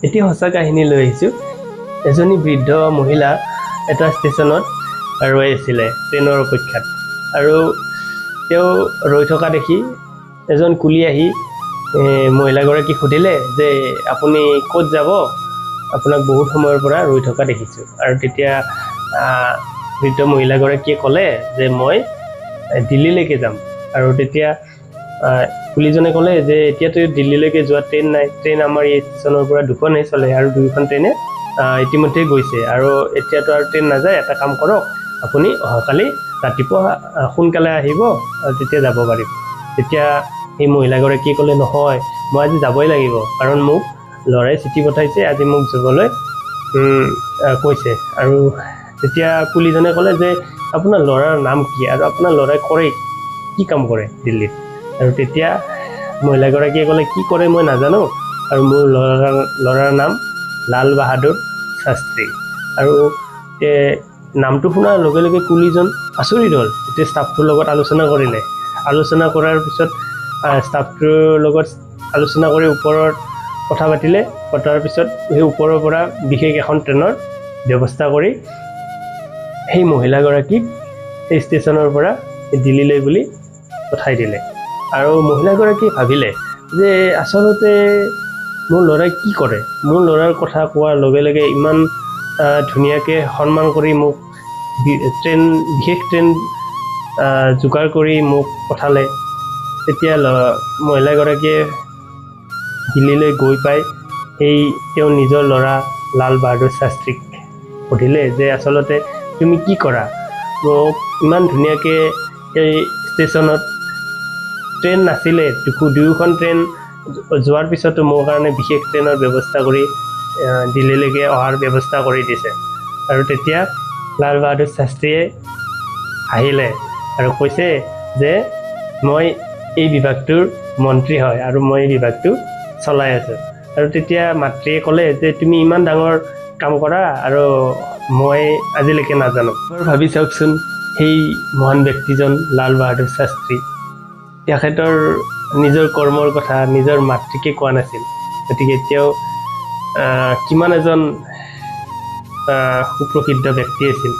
এটি সঁচা কাহিনী লৈ আহিছোঁ। এজনী বৃদ্ধ মহিলা এটা ষ্টেচনত ৰৈ আছিলে ট্ৰেইনৰ অপেক্ষাত, আৰু তেওঁ ৰৈ থকা দেখি এজন কুলি আহি মহিলাগৰাকীক সুধিলে যে আপুনি ক'ত যাব, আপোনাক বহুত সময়ৰ পৰা ৰৈ থকা দেখিছোঁ। আৰু তেতিয়া বৃদ্ধ মহিলাগৰাকীয়ে ক'লে যে মই দিল্লীলৈকে যাম। আৰু তেতিয়া কুলিজনে ক'লে যে এতিয়াতো দিল্লীলৈকে যোৱা ট্ৰেইন নাই, ট্ৰেইন আমাৰ এই ষ্টেচনৰ পৰা দুখনহে চলে, আৰু দুয়োখন ট্ৰেইনে ইতিমধ্যে গৈছে, আৰু এতিয়াতো আৰু ট্ৰেইন নাযায়। এটা কাম কৰক, আপুনি অহাকালি ৰাতিপুৱা সোনকালে আহিব আৰু তেতিয়া যাব পাৰিব। তেতিয়া সেই মহিলাগৰাকীয়ে ক'লে নহয়, মই আজি যাবই লাগিব, কাৰণ মোক ল'ৰাই চিঠি পঠাইছে, আজি মোক যাবলৈ কৈছে। আৰু তেতিয়া কুলিজনে ক'লে যে আপোনাৰ ল'ৰাৰ নাম কি, আৰু আপোনাৰ ল'ৰাই কৰে কি কাম কৰে দিল্লীত। আৰু তেতিয়া মহিলাগৰাকীয়ে ক'লে কি কৰে মই নাজানো, আৰু মোৰ ল'ৰাৰ নাম লাল বাহাদুৰ শাস্ত্ৰী। আৰু নামটো শুনাৰ লগে লগে কুলিজন আচৰিত হ'ল। এতিয়া ষ্টাফটোৰ লগত আলোচনা কৰিলে, আলোচনা কৰাৰ পিছত ষ্টাফটোৰ লগত আলোচনা কৰি ওপৰত কথা পাতিলে, পতাৰ পিছত সেই ওপৰৰ পৰা বিশেষ এখন ট্ৰেইনৰ ব্যৱস্থা কৰি সেই মহিলাগৰাকীক সেই ষ্টেচনৰ পৰা দিল্লীলৈ বুলি পঠাই দিলে। আৰু মহিলাগৰাকীয়ে ভাবিলে যে আচলতে মোৰ ল'ৰাই কি কৰে, মোৰ ল'ৰাৰ কথা কোৱাৰ লগে লগে ইমান ধুনীয়াকৈ সন্মান কৰি মোক বিশেষ ট্ৰেইন যোগাৰ কৰি মোক পঠালে। তেতিয়া মহিলাগৰাকীয়ে দিল্লীলৈ গৈ পাই তেওঁ নিজৰ ল'ৰা লাল বাহাদুৰ শাস্ত্ৰীক সুধিলে যে আচলতে তুমি কি কৰা, মোক ইমান ধুনীয়াকৈ এই ষ্টেচনত ট্ৰেইন নাছিলে, দুয়োখন ট্ৰেইন যোৱাৰ পিছতো মোৰ কাৰণে বিশেষ ট্ৰেইনৰ ব্যৱস্থা কৰি দিল্লীলৈকে অহাৰ ব্যৱস্থা কৰি দিছে। আৰু তেতিয়া লাল বাহাদুৰ শাস্ত্ৰীয়ে আহিলে আৰু কৈছে যে মই এই বিভাগটোৰ মন্ত্ৰী হয়, আৰু মই এই বিভাগটো চলাই আছোঁ। আৰু তেতিয়া মাতৃয়ে ক'লে যে তুমি ইমান ডাঙৰ কাম কৰা আৰু মই আজিলৈকে নাজানো। ভাবি চাওকচোন, সেই মহান ব্যক্তিজন লাল বাহাদুৰ শাস্ত্ৰী, তেখেতৰ নিজৰ কৰ্মৰ কথা নিজৰ মাতৃকে কোৱা নাছিল। গতিকে তেওঁ কিমান এজন সুপ্ৰসিদ্ধ ব্যক্তি আছিল।